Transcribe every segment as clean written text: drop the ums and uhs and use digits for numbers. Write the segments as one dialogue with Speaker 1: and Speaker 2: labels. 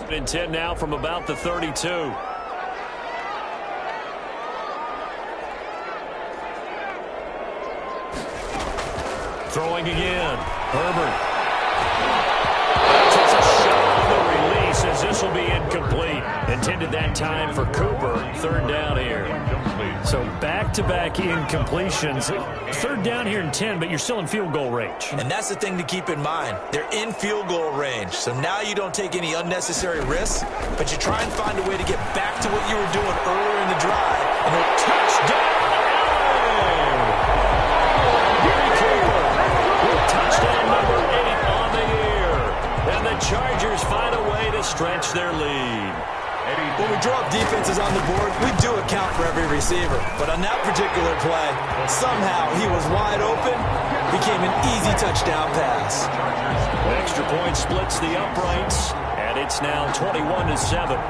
Speaker 1: And 10 now from about the 32. Throwing again. Herbert. Takes a shot on the release as this will be incomplete. Intended that time for Cooper. Third down here. So back-to-back incompletions. Third down here in 10, but you're still in field goal range.
Speaker 2: And that's the thing to keep in mind. They're in field goal range. So now you don't take any unnecessary risks, but you try and find a way to get back to what you were doing earlier in the drive. And a touchdown, Gary Cooper with touchdown number 8 on the year. And the Chargers find a way to stretch their lead. When we draw up defenses on the board, we do account for every receiver. But on that particular play, somehow he was wide open, became an easy touchdown pass.
Speaker 1: Extra point splits the uprights, and it's now 21-7.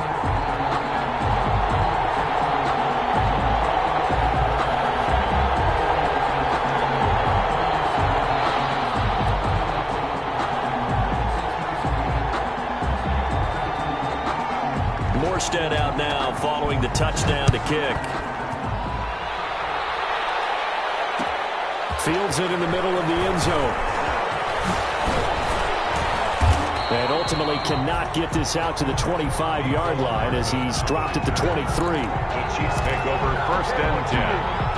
Speaker 1: Morstead out now following the touchdown to kick. Fields it in the middle of the end zone. And ultimately cannot get this out to the 25-yard line as he's dropped at the 23.
Speaker 3: The Chiefs take over first and 10.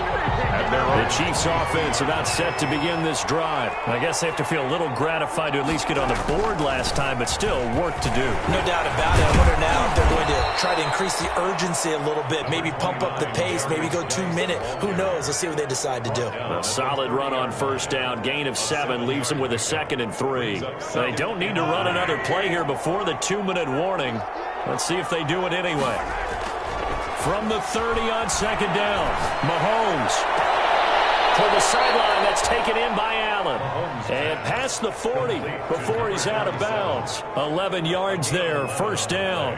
Speaker 1: The Chiefs offense about set to begin this drive. I guess they have to feel a little gratified to at least get on the board last time, but still work to do.
Speaker 2: No doubt about it. I wonder now if they're going to try to increase the urgency a little bit, maybe pump up the pace, maybe go 2-minute. Who knows? Let's see what they decide to do.
Speaker 1: A solid run on first down. Gain of 7 leaves them with a 2nd and 3. They don't need to run another play here before the 2-minute warning. Let's see if they do it anyway. From the 30 on second down, Mahomes to the sideline. That's taken in by Allen. And past the 40 before he's out of bounds. 11 yards there, first down.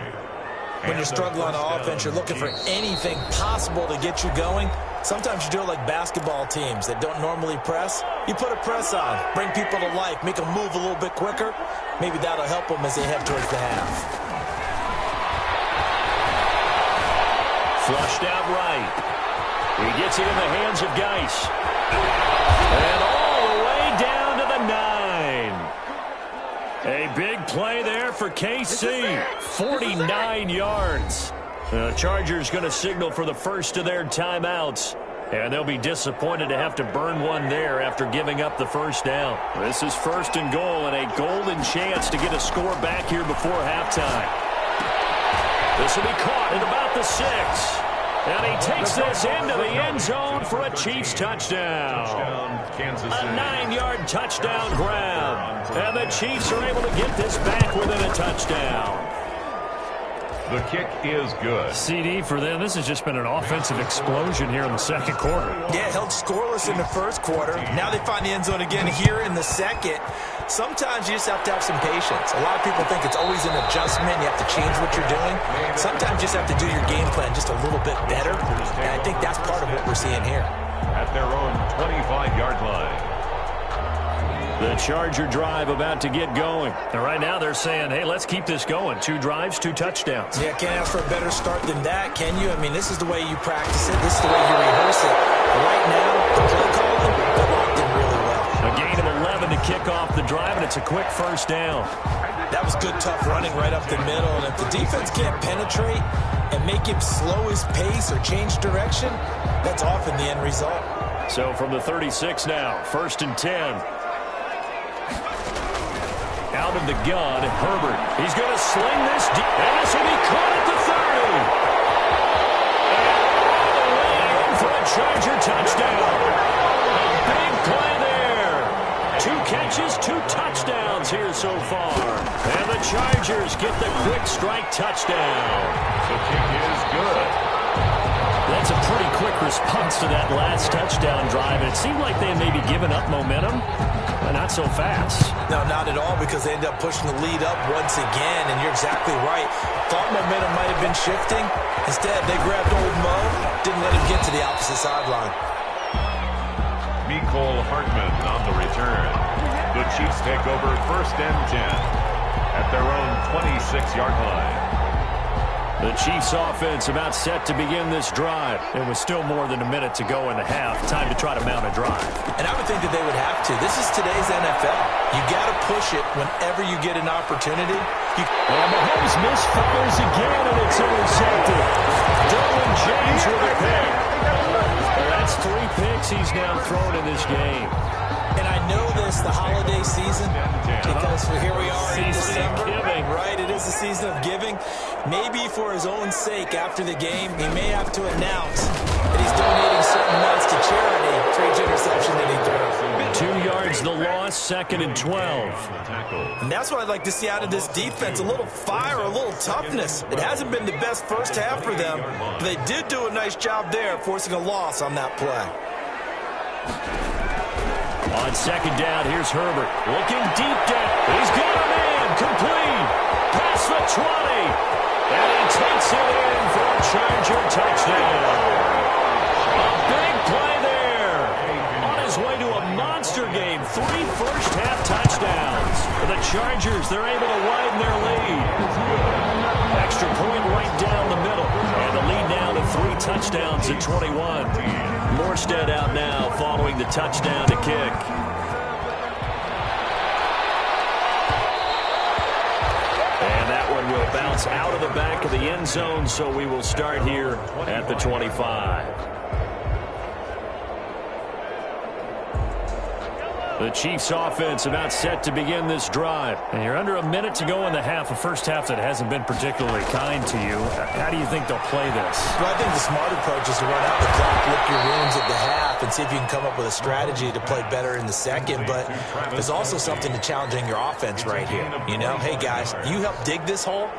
Speaker 2: When you're struggling on offense, you're looking for anything possible to get you going. Sometimes you do it like basketball teams that don't normally press. You put a press on, bring people to life, make them move a little bit quicker. Maybe that'll help them as they head towards the half.
Speaker 1: Flushed out right. He gets it in the hands of Geis. And all the way down to the 9. A big play there for KC. 49 yards. The Chargers going to signal for the first of their timeouts. And they'll be disappointed to have to burn one there after giving up the first down. This is first and goal and a golden chance to get a score back here before halftime. This will be caught at about the 6. And he takes this into the end zone for a Chiefs touchdown. A 9-yard touchdown grab. And the Chiefs are able to get this back within a touchdown.
Speaker 3: The kick is good.
Speaker 1: CD for them. This has just been an offensive explosion here in the second quarter.
Speaker 2: Yeah, held scoreless in the first quarter. Now they find the end zone again here in the second. Sometimes you just have to have some patience. A lot of people think it's always an adjustment. You have to change what you're doing. Sometimes you just have to do your game plan just a little bit better. And I think that's part of what we're seeing here.
Speaker 3: At their own 25-yard line.
Speaker 1: The Charger drive about to get going. And right now they're saying, hey, let's keep this going. 2 drives, 2 touchdowns.
Speaker 2: Yeah, can't ask for a better start than that, can you? I mean, this is the way you practice it. This is the way you rehearse it. Right now, the play calling, they're locked in really well.
Speaker 1: A gain of 11 to kick off the drive, and it's a quick first down.
Speaker 2: That was good, tough running right up the middle. And if the defense can't penetrate and make him slow his pace or change direction, that's often the end result.
Speaker 1: So from the 36 now, first and 10. Out of the gun, Herbert. He's going to sling this deep, and this will be caught at the 30. And all the way in for a Charger touchdown. A big play there. 2 catches, 2 touchdowns here so far. And the Chargers get the quick strike touchdown.
Speaker 3: The kick is good.
Speaker 1: That's a pretty quick response to that last touchdown drive. And it seemed like they had maybe given up momentum. Not so fast.
Speaker 2: No, not at all, because they end up pushing the lead up once again, and you're exactly right. Thought momentum might have been shifting. Instead, they grabbed old Mo, didn't let him get to the opposite sideline.
Speaker 3: Mecole Hardman on the return. The Chiefs take over first and 10 at their own 26. 6-yard line.
Speaker 1: The Chiefs offense about set to begin this drive. It was still more than a minute to go in the half. Time to try to mount a drive.
Speaker 2: And I would think that they would have to. This is today's NFL. You got to push it whenever you get an opportunity.
Speaker 1: And Mahomes misfires again, and it's intercepted. Derwin James with a pick. That's 3 picks he's now thrown in this game.
Speaker 2: And I know this, the holiday season, because here we are in December, right? It is the season of giving. Maybe for his own sake after the game, he may have to announce that he's donating certain amounts to charity for each interception that he throws.
Speaker 1: 2 yards the loss, 2nd and 12.
Speaker 2: And that's what I'd like to see out of this defense, a little fire, a little toughness. It hasn't been the best first half for them, but they did do a nice job there, forcing a loss on that play.
Speaker 1: On 2nd down, here's Herbert. Looking deep down. He's got a man. Complete. Past the 20. And he takes it in for a Charger touchdown. A big play there. On his way to a monster game. 3 first-half touchdowns. For the Chargers, they're able to widen their lead. Extra point right down the middle. And the lead now to 3 touchdowns at 21. Morstead out now following the touchdown to kick. And that one will bounce out of the back of the end zone, so we will start here at the 25. The Chiefs offense about set to begin this drive. And you're under a minute to go in the half, a first half that hasn't been particularly kind to you. How do you think they'll play this?
Speaker 2: Well, I think the smart approach is to run out the clock, lick your wounds at the half, and see if you can come up with a strategy to play better in the second. But there's also something to challenging your offense right here. You know, hey, guys, you help dig this hole.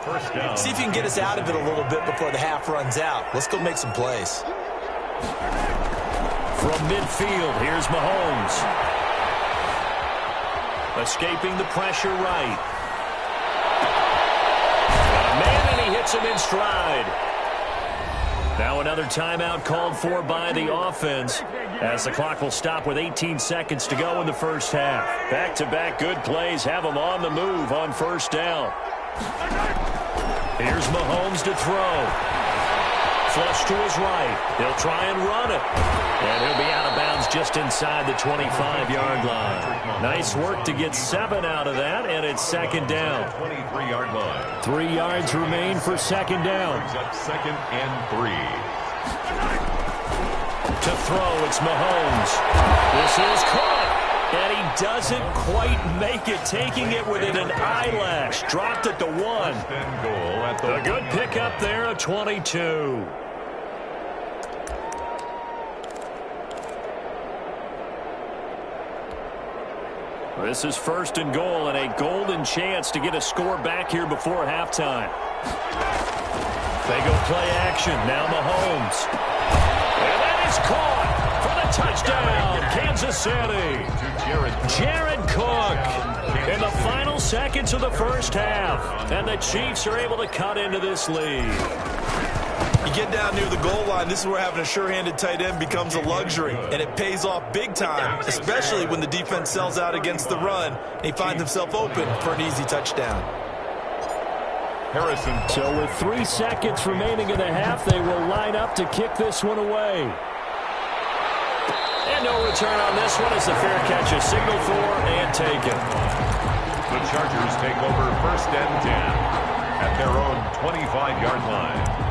Speaker 2: See if you can get us out of it a little bit before the half runs out. Let's go make some plays.
Speaker 1: From midfield, here's Mahomes. Escaping the pressure right. Got a man, and he hits him in stride. Now another timeout called for by the offense as the clock will stop with 18 seconds to go in the first half. Back-to-back good plays have them on the move on first down. Here's Mahomes to throw. Flush to his right. He'll try and run it. And he'll be out of bounds just inside the 25-yard line. Nice work to get 7 out of that, and it's 2nd down.
Speaker 3: 23-yard line.
Speaker 1: 3 yards remain for 2nd down.
Speaker 3: Up 2nd and 3.
Speaker 1: To throw, it's Mahomes. This is caught. And he doesn't quite make it, taking it within an eyelash. Dropped at the 1. A good pickup there, a 22. This is 1st and goal, and a golden chance to get a score back here before halftime. They go play action. Now Mahomes. And that is caught for the touchdown, Kansas City. Jared Cook in the final seconds of the first half. And the Chiefs are able to cut into this lead.
Speaker 2: You get down near the goal line, this is where having a sure-handed tight end becomes a luxury, and it pays off big time, especially when the defense sells out against the run, and he finds himself open for an easy touchdown.
Speaker 3: Harrison.
Speaker 1: So with 3 seconds remaining in the half, they will line up to kick this one away. And no return on this one as the fair catch is signaled for and taken.
Speaker 3: The Chargers take over 1st and 10 at their own 25-yard line.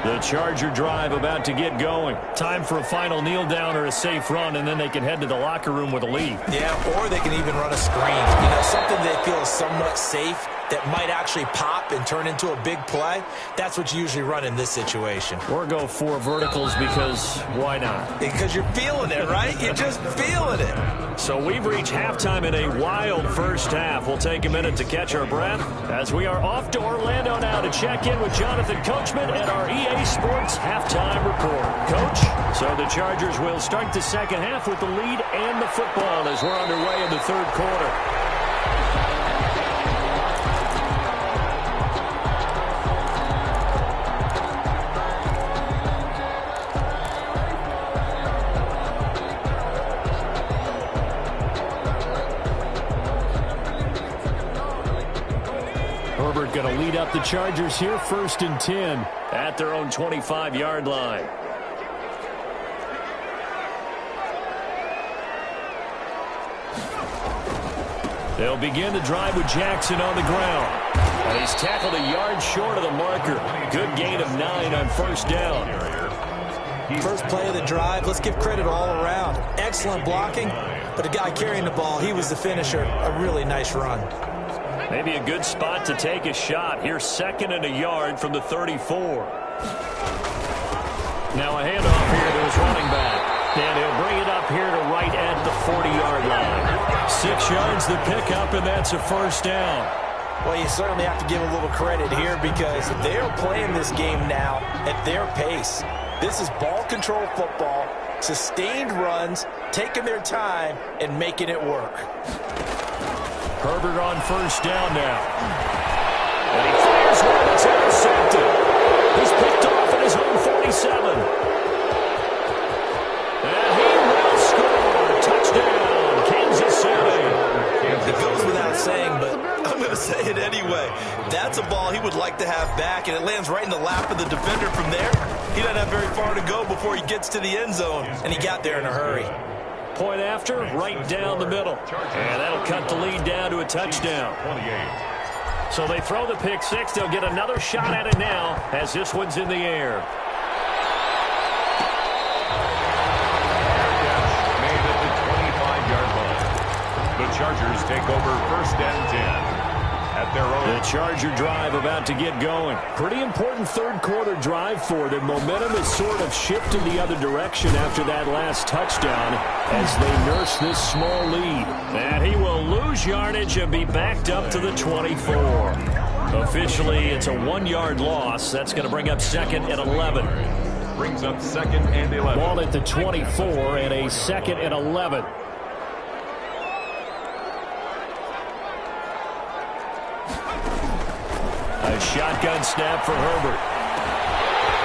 Speaker 1: The Charger drive about to get going. Time for a final kneel down or a safe run, and then they can head to the locker room with a lead.
Speaker 2: Yeah, or they can even run a screen. You know, something they feel is somewhat safe that might actually pop and turn into a big play. That's what you usually run in this situation.
Speaker 1: Or go 4 verticals because why not?
Speaker 2: Because you're feeling it, right? You're just feeling it.
Speaker 1: So we've reached halftime in a wild first half. We'll take a minute to catch our breath as we are off to Orlando now to check in with Jonathan Coachman and our EA Sports halftime report. Coach, so the Chargers will start the second half with the lead and the football as we're underway in the 3rd quarter. Herbert going to lead up the Chargers here, 1st and 10. At their own 25-yard line. They'll begin the drive with Jackson on the ground. And he's tackled a yard short of the marker. Good gain of 9 on 1st down.
Speaker 4: First play of the drive, let's give credit all around. Excellent blocking, but the guy carrying the ball, he was the finisher. A really nice run.
Speaker 1: Maybe a good spot to take a shot. Here's 2nd and a yard from the 34. Now a handoff here to his running back. And he'll bring it up here to right at the 40-yard line. 6 yards the pickup, and that's a 1st down.
Speaker 4: Well, you certainly have to give a little credit here because they're playing this game now at their pace. This is ball control football, sustained runs, taking their time, and making it work.
Speaker 1: Herbert on 1st down now. And he fires one that's intercepted. He's picked off at his own 47. And he will score. Touchdown, Kansas City.
Speaker 4: It goes without saying, but I'm going to say it anyway. That's a ball he would like to have back, and it lands right in the lap of the defender from there. He doesn't have very far to go before he gets to the end zone, and he got there in a hurry.
Speaker 1: Point after, right down the middle. And that'll cut the lead down to a touchdown. So they throw the pick 6. They'll get another shot at it now as this one's in the air.
Speaker 3: Made at the 25-yard line. The Chargers take over 1st and 10. At their own.
Speaker 1: The Charger drive about to get going. Pretty important 3rd quarter drive for them. Momentum has sort of shifted the other direction after that last touchdown as they nurse this small lead. And he will lose yardage and be backed up to the 24. Officially, it's a 1-yard loss. That's going to bring up 2nd and 11.
Speaker 3: Brings up 2nd and 11.
Speaker 1: Ball at the 24 and a 2nd and 11. A shotgun snap for Herbert.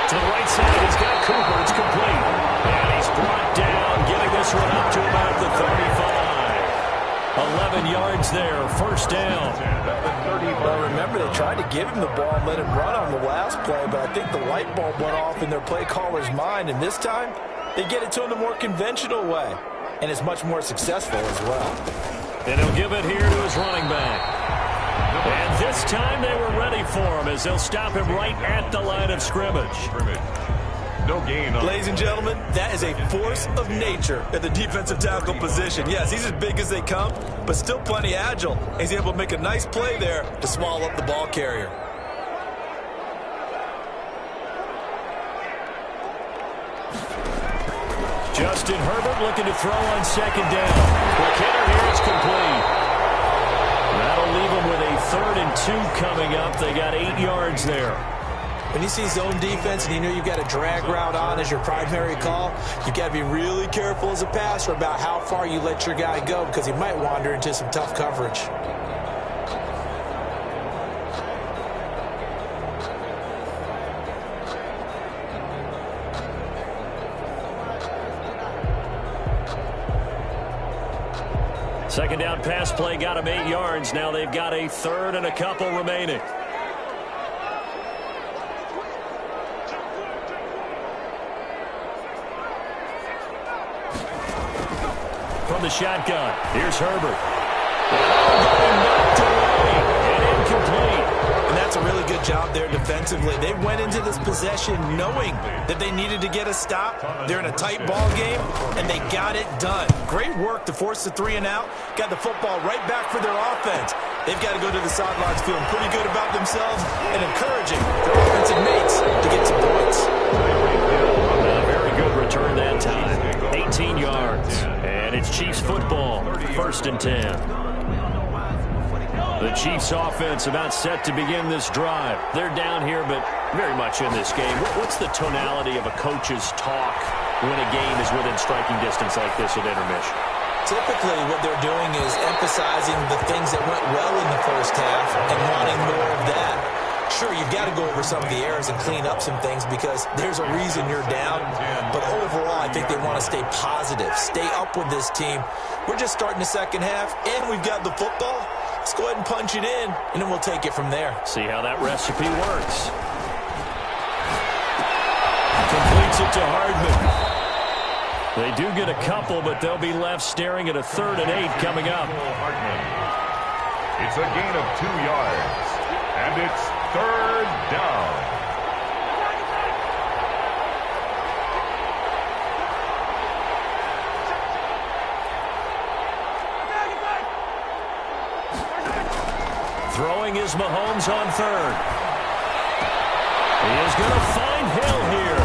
Speaker 1: To the right side, he's got Cooper. It's complete. And he's brought down, getting this one up to about the 35. 11 yards there, 1st down.
Speaker 4: Well, remember, they tried to give him the ball and let him run on the last play, but I think the light bulb went off in their play caller's mind, and this time, they get it to him the more conventional way, and it's much more successful as well.
Speaker 1: And he'll give it here to his running back. And this time they were ready for him as they'll stop him right at the line of scrimmage.
Speaker 3: No gain.
Speaker 4: Ladies and gentlemen, that is a force of nature at the defensive tackle position. Yes, he's as big as they come, but still plenty agile. He's able to make a nice play there to swallow up the ball carrier.
Speaker 1: Justin Herbert looking to throw on 2nd down. Quick hitter here, it's complete. That'll leave them with a 3rd and 2 coming up. They got 8 yards there.
Speaker 4: When you see zone defense and you know you've got a drag route on as your primary call, you've got to be really careful as a passer about how far you let your guy go because he might wander into some tough coverage.
Speaker 1: Second down pass play got him 8 yards. Now they've got a 3rd and a couple remaining. From the shotgun, here's Herbert. Knocked away and incomplete.
Speaker 4: And that's a really good job there defensively. They went into this possession knowing that they needed to get a stop. They're in a tight ball game, and they got it done. Great work to force the 3 and out. Got the football right back for their offense. They've got to go to the sidelines feeling pretty good about themselves and encouraging their offensive mates to get some points.
Speaker 1: A very good return that time. 18 yards. And it's Chiefs football. 1st and 10. The Chiefs offense about set to begin this drive. They're down here, but very much in this game. What's the tonality of a coach's talk when a game is within striking distance like this at intermission?
Speaker 4: Typically, what they're doing is emphasizing the things that went well in the first half and wanting more of that. Sure, you've got to go over some of the errors and clean up some things because there's a reason you're down. But overall, I think they want to stay positive, stay up with this team. We're just starting the second half, and we've got the football. Let's go ahead and punch it in, and then we'll take it from there.
Speaker 1: See how that recipe works. Completes it to Hardman. They do get a couple, but they'll be left staring at a 3rd and 8 coming up.
Speaker 3: It's a gain of 2 yards, and it's 3rd down.
Speaker 1: Throwing is Mahomes on 3rd. He is going to find Hill here.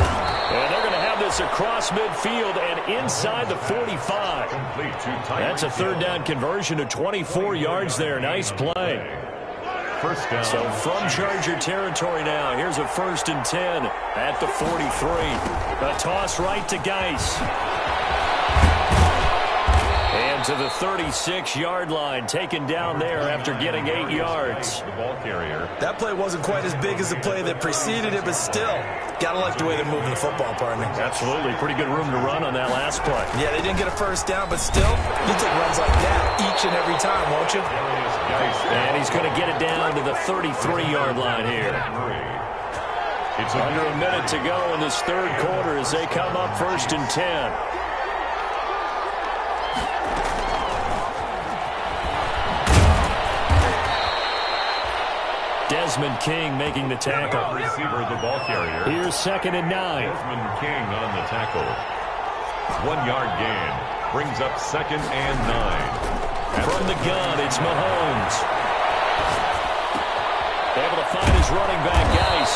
Speaker 1: And they're going to have this across midfield and inside the 45. That's a 3rd down conversion to 24 yards there. Nice play.
Speaker 3: First down.
Speaker 1: So from Charger territory now, here's a 1st and 10 at the 43. A toss right to Geis. And to the 36-yard line, taken down there after getting 8 yards.
Speaker 3: The ball carrier.
Speaker 4: That play wasn't quite as big as the play that preceded it, but still, gotta like the way they're moving the football, partner.
Speaker 1: Absolutely. Pretty good room to run on that last play.
Speaker 4: Yeah, they didn't get a 1st down, but still, you take runs like that each and every time, won't you?
Speaker 1: And he's going to get it down to the 33-yard line here. It's under a minute to go in this 3rd quarter as they come up 1st and 10. Desmond King making the tackle.
Speaker 3: Receiver, the ball carrier.
Speaker 1: Here's 2nd and 9.
Speaker 3: Desmond King on the tackle. 1-yard gain. Brings up 2nd and 9.
Speaker 1: From the gun, it's Mahomes. Able to find his running back, Geis.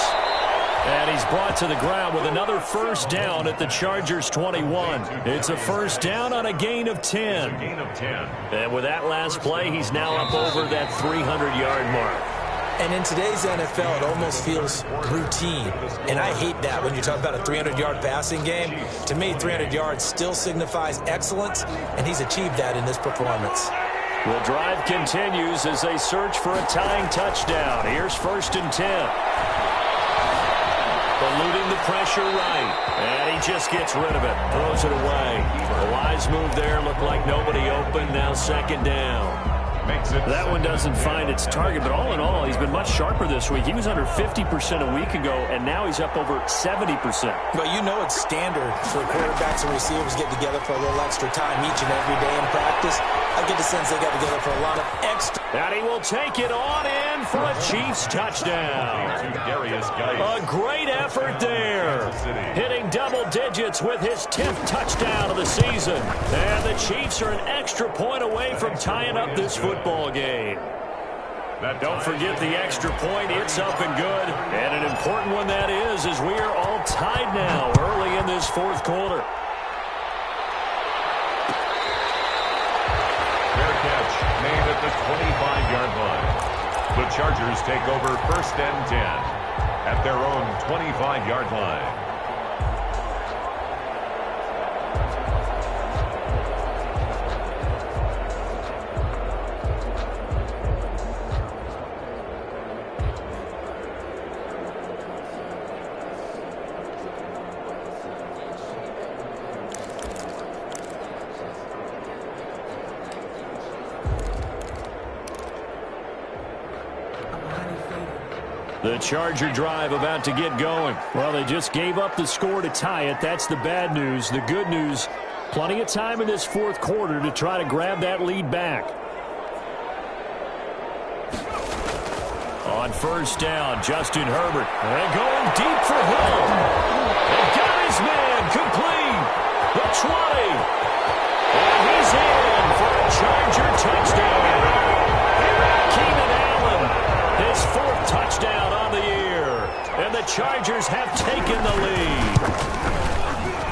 Speaker 1: And he's brought to the ground with another 1st down at the Chargers 21. It's a 1st down on a gain of 10.
Speaker 3: A gain of 10.
Speaker 1: And with that last play, he's now up over that 300-yard mark.
Speaker 4: And in today's NFL, it almost feels routine. And I hate that when you talk about a 300-yard passing game. To me, 300 yards still signifies excellence, and he's achieved that in this performance.
Speaker 1: The drive continues as they search for a tying touchdown. Here's 1st and 10. Eluding the pressure right. And he just gets rid of it. Throws it away. A wise move there. Looked like nobody open. Now 2nd down. That one doesn't find its target, but all in all, he's been much sharper this week. He was under 50% a week ago, and now he's up over 70%.
Speaker 4: But you know it's standard for quarterbacks and receivers get together for a little extra time each and every day in practice. I get the sense they got together for a lot of extra.
Speaker 1: And he will take it on in for a Chiefs touchdown. A great effort there. Hitting double digits with his 10th touchdown of the season. And the Chiefs are an extra point away from tying up this football game. Don't forget the extra point. It's up and good. And an important one that is, as we are all tied now early in this 4th quarter.
Speaker 3: Fair catch made at the 25-yard line. The Chargers take over 1st and 10 at their own 25-yard line.
Speaker 1: The Charger drive about to get going. Well, they just gave up the score to tie it. That's the bad news. The good news, plenty of time in this 4th quarter to try to grab that lead back. On 1st down, Justin Herbert. And going deep for Hill. And got his man complete. The 20. And he's in for a Charger touchdown. Keenan Allen, his 4th touchdown on the year. And the Chargers have taken the lead.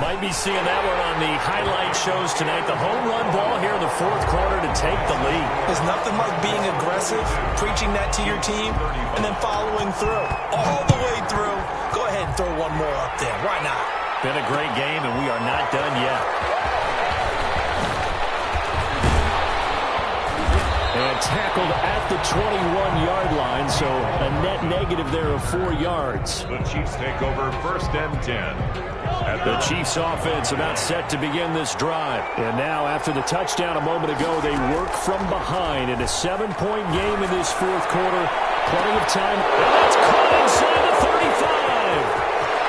Speaker 1: Might be seeing that one on the highlight shows tonight. The home run ball here in the 4th quarter to take the lead.
Speaker 4: There's nothing like being aggressive, preaching that to your team, and then following through. All the way through. Go ahead and throw one more up there. Why not?
Speaker 1: Been a great game, and we are not done yet. And tackled at the 21-yard line, so a net negative there of 4 yards.
Speaker 3: The Chiefs take over 1st and 10.
Speaker 1: The Chiefs offense about set to begin this drive. And now after the touchdown a moment ago, they work from behind in a 7-point game in this 4th quarter. Plenty of time. And that's caught inside the 35.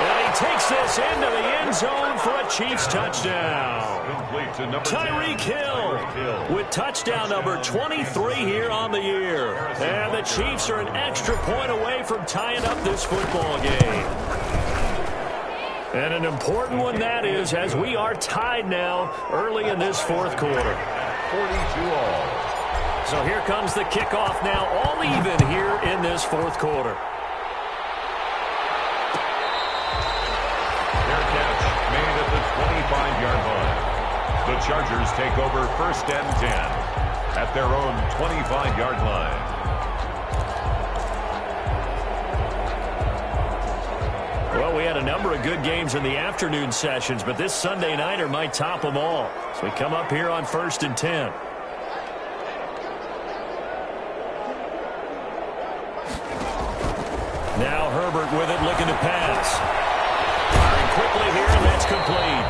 Speaker 1: And he takes this into the end zone for a Chiefs touchdown. Tyreek Hill with touchdown number 23 here on the year. And the Chiefs are an extra point away from tying up this football game. And an important one that is, as we are tied now early in this 4th quarter.
Speaker 3: 42-all.
Speaker 1: So here comes the kickoff now, all even here in this 4th quarter.
Speaker 3: Fair catch made at the 25-yard line. The Chargers take over 1st and 10 at their own 25-yard line.
Speaker 1: Well, we had a number of good games in the afternoon sessions, but this Sunday nighter might top them all. So we come up here on 1st and 10. Now Herbert with it, looking to pass. Firing quickly here, and that's complete.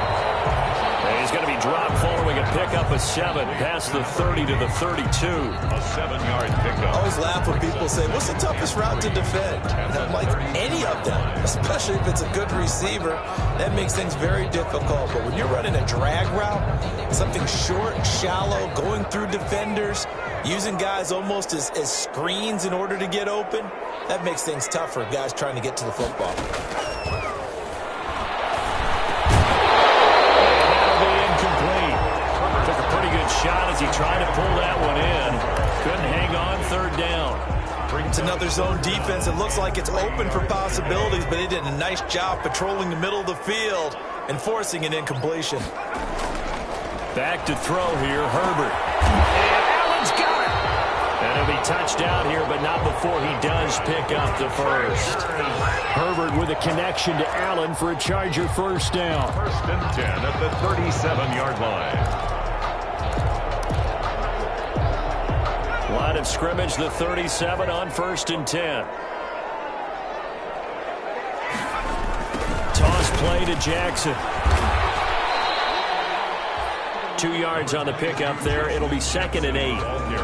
Speaker 1: And he's going to be dropped following a pickup of 7 past the 30 to the 32.
Speaker 3: A 7-yard pickup.
Speaker 4: I always laugh when people say, what's the toughest route to defend? And I'm like, any of them, especially if it's a good receiver. That makes things very difficult. But when you're running a drag route, something short, shallow, going through defenders, using guys almost as screens in order to get open, that makes things tough for guys trying to get to the football.
Speaker 1: Shot as he tried to pull that one in. Couldn't hang on 3rd down.
Speaker 4: It's another zone defense. It looks like it's open for possibilities, but they did a nice job patrolling the middle of the field and forcing an incompletion.
Speaker 1: Back to throw here, Herbert. And Allen's got it. And it'll be touchdown here, but not before he does pick up the first. Herbert with a connection to Allen for a Charger 1st down.
Speaker 3: 1st and 10 at the 37-yard line.
Speaker 1: Line of scrimmage, the 37 on 1st and 10. Toss play to Jackson. 2 yards on the pickup there. It'll be 2nd and 8.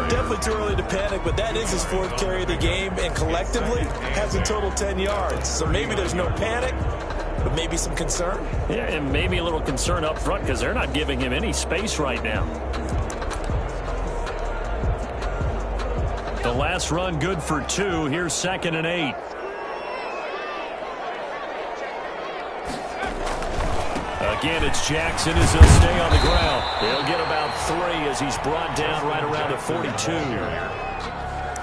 Speaker 4: Definitely too early to panic, but that is his 4th carry of the game, and collectively has a total 10 yards. So maybe there's no panic, but maybe some concern.
Speaker 1: Yeah, and maybe a little concern up front because they're not giving him any space right now. The last run good for 2. Here's 2nd and 8. Again, it's Jackson as he'll stay on the ground. He'll get about 3 as he's brought down right around the 42.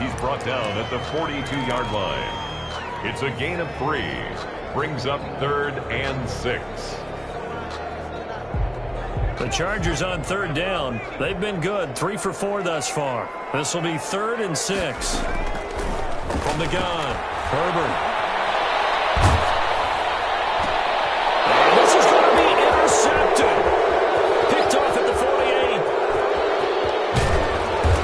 Speaker 3: He's brought down at the 42-yard line. It's a gain of 3. Brings up 3rd and 6.
Speaker 1: The Chargers on 3rd down. They've been good. 3 for 4 thus far. This will be 3rd and 6. From the gun, Herbert. And this is going to be intercepted. Picked off at the 48.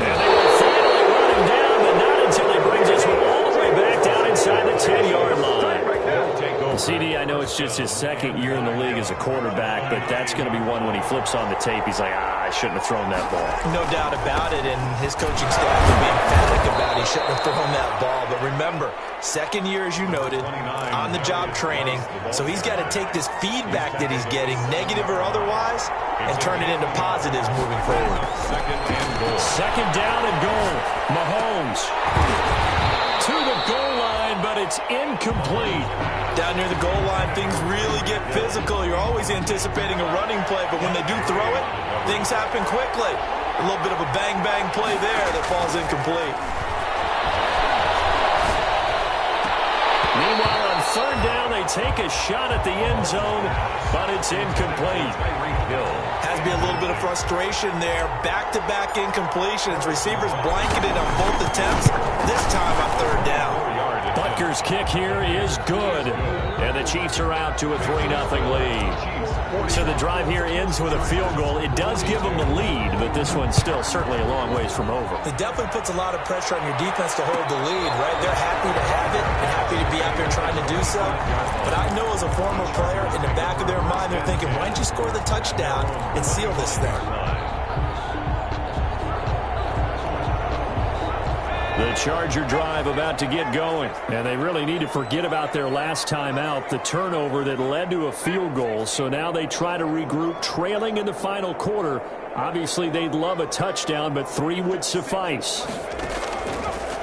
Speaker 1: And they will finally run him down, but not until he brings this one all the way back down inside the 10-yard line. CD, I know it's just his 2nd year in the league as a quarterback, but that's going to be one when he flips on the tape, he's like, I shouldn't have thrown that ball.
Speaker 4: No doubt about it, and his coaching staff will be emphatic about he shouldn't have thrown that ball. But remember, 2nd year, as you noted, on-the-job training, so he's got to take this feedback that he's getting, negative or otherwise, and turn it into positives moving forward.
Speaker 1: 2nd down and goal. Mahomes to the goal line, but it's incomplete.
Speaker 4: Down near the goal line, things really get physical. You're always anticipating a running play, but when they do throw it, things happen quickly. A little bit of a bang-bang play there that falls incomplete.
Speaker 1: Meanwhile, on 3rd down, they take a shot at the end zone, but it's incomplete.
Speaker 4: Has to be a little bit of frustration there. Back-to-back incompletions. Receivers blanketed on both attempts, this time on 3rd down.
Speaker 1: But kicker's kick here is good. And the Chiefs are out to a 3-0 lead. So the drive here ends with a field goal. It does give them the lead, but this one's still certainly a long ways from over.
Speaker 4: It definitely puts a lot of pressure on your defense to hold the lead, right? They're happy to have it and happy to be out there trying to do so. But I know as a former player, in the back of their mind, they're thinking, why don't you score the touchdown and seal this thing?
Speaker 1: The Charger drive about to get going. And they really need to forget about their last time out, the turnover that led to a field goal. So now they try to regroup, trailing in the final quarter. Obviously, they'd love a touchdown, but 3 would suffice.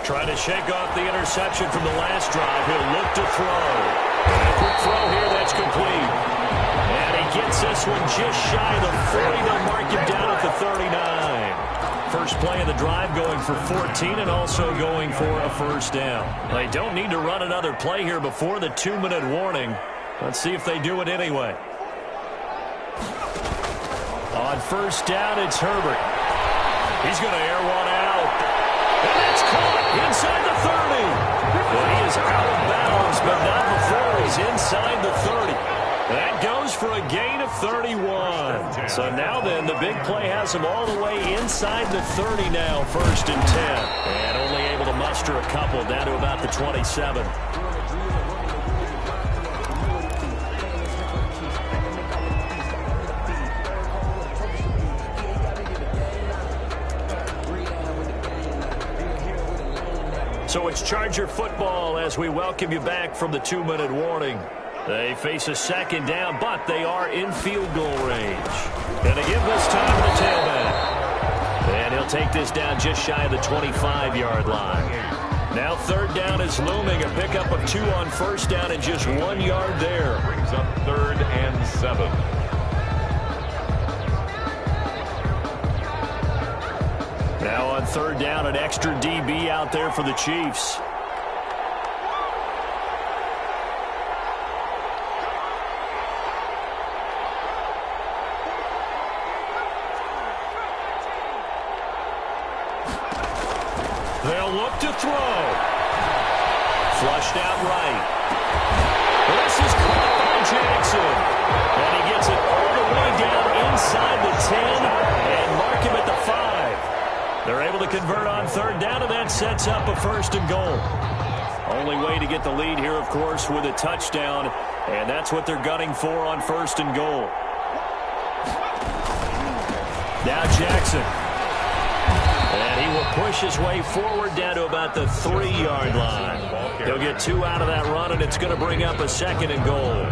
Speaker 1: Trying to shake off the interception from the last drive. He'll look to throw. And a quick throw here, that's complete. And he gets this one just shy of the 40. They'll mark him down at the 39. First play of the drive going for 14 and also going for a first down. They don't need to run another play here before the 2-minute warning. Let's see if they do it anyway. On first down, it's Herbert. He's going to air one out. And that's caught inside the 30. Well, he is out of bounds, but not before he's inside the 30. That goes for a gain of 31. So now then, the big play has him all the way inside the 30 now, 1st and 10. And only able to muster a couple down to about the 27. So it's Charger football as we welcome you back from the 2-minute warning. They face a second down, but they are in field goal range. Going to give this time to the tailback. And he'll take this down just shy of the 25-yard line. Now 3rd down is looming. A pickup of 2 on first down and just 1 yard there.
Speaker 3: Brings up 3rd and 7.
Speaker 1: Now on 3rd down, an extra DB out there for the Chiefs. They'll look to throw. Flushed out right. This is caught by Jackson. And he gets it all the way down inside the 10 and mark him at the 5. They're able to convert on 3rd down, and that sets up a 1st and goal. Only way to get the lead here, of course, with a touchdown, and that's what they're gunning for on 1st and goal. Now Jackson. And he will push his way forward down to about the 3-yard line. He'll get 2 out of that run, and it's going to bring up a 2nd and goal.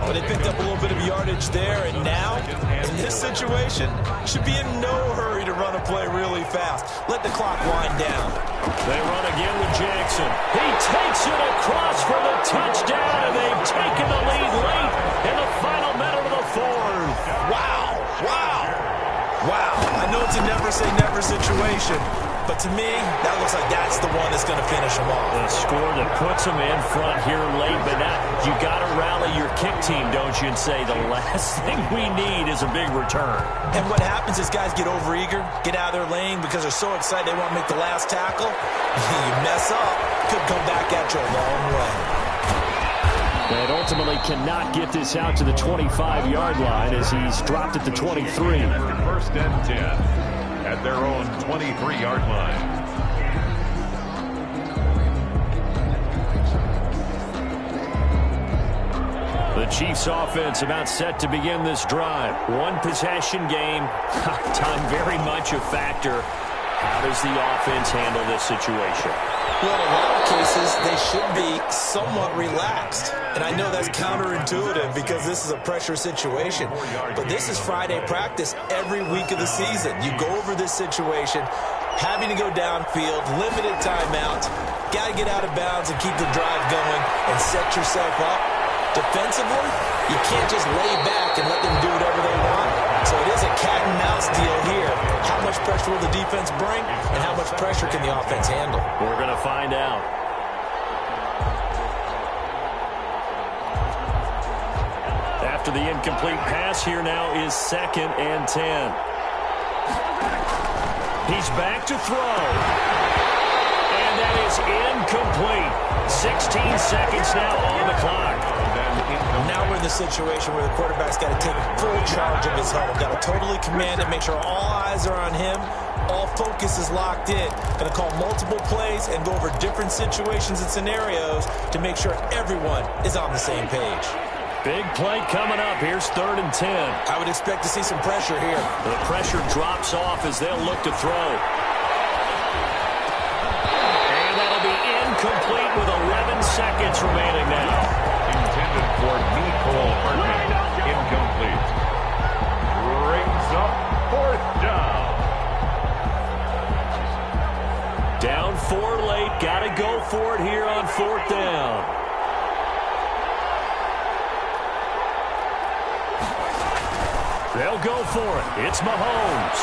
Speaker 4: But they picked up a little bit of yardage there, and now, in this situation, should be in no hurry to run a play really fast. Let the clock wind down.
Speaker 1: They run again with Jackson. He takes it across for the touchdown, and they've taken the lead late in the final minute of the 4th.
Speaker 4: Wow. Wow. I know it's a never-say-never situation, but to me, that looks like that's the one that's going to finish them off.
Speaker 1: The score that puts them in front here late, but now you got to rally your kick team, don't you, and say the last thing we need is a big return.
Speaker 4: And what happens is guys get overeager, get out of their lane because they're so excited they want to make the last tackle. You mess up, could come back at you a long way.
Speaker 1: And ultimately cannot get this out to the 25-yard line as he's dropped at the 23.
Speaker 3: 1st and 10 at their own 23-yard line.
Speaker 1: The Chiefs offense about set to begin this drive. 1 possession game. Time very much a factor. How does the offense handle this situation?
Speaker 4: Well, in a lot of cases, they should be somewhat relaxed. And I know that's counterintuitive because this is a pressure situation. But this is Friday practice every week of the season. You go over this situation, having to go downfield, limited timeouts, got to get out of bounds and keep the drive going and set yourself up. Defensively, you can't just lay back and let them do whatever they want. So it is a cat and mouse deal here. How much pressure will the defense bring, and how much pressure can the offense handle?
Speaker 1: We're going to find out. After the incomplete pass, here now is 2nd and 10. He's back to throw. And that is incomplete. 16 seconds now on the clock.
Speaker 4: Now we're in the situation where the quarterback's got to take full charge of his huddle. Got to totally command it, make sure all eyes are on him. All focus is locked in. Going to call multiple plays and go over different situations and scenarios to make sure everyone is on the same page.
Speaker 1: Big play coming up. Here's 3rd and 10.
Speaker 4: I would expect to see some pressure here.
Speaker 1: The pressure drops off as they'll look to throw. And that'll be incomplete with 11 seconds remaining now.
Speaker 3: Intended for Nicole Hartman. Incomplete. Brings up 4th down.
Speaker 1: Down 4 late. Got to go for it here on 4th down. They'll go for it. It's Mahomes.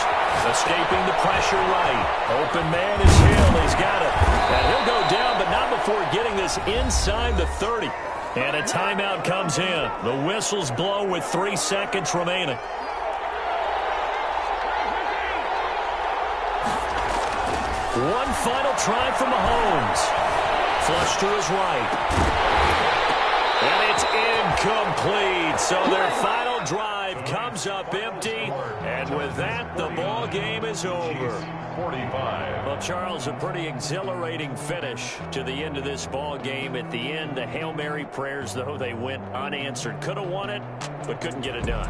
Speaker 1: Escaping the pressure right. Open man is Hill. He's got it. And he'll go down, but not before getting this inside the 30. And a timeout comes in. The whistles blow with 3 seconds remaining. One final try for Mahomes. Flush to his right. And it's incomplete. So their final drive comes up empty. And with that, the ball game is over.
Speaker 3: 45.
Speaker 1: Well, Charles, a pretty exhilarating finish to the end of this ball game. At the end, the Hail Mary prayers, though, they went unanswered. Could have won it, but couldn't get it done.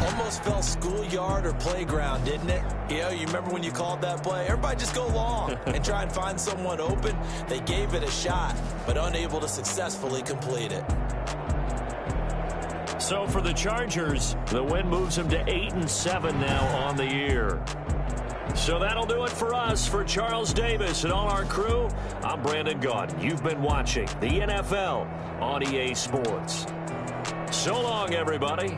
Speaker 4: Almost felt schoolyard or playground, didn't it? You remember when you called that play? Everybody just go long and try and find someone open. They gave it a shot, but unable to successfully complete it.
Speaker 1: So for the Chargers, the win moves them to 8-7 now on the year. So that'll do it for us. For Charles Davis and all our crew, I'm Brandon Gaudin. You've been watching the NFL on EA Sports. So long, everybody.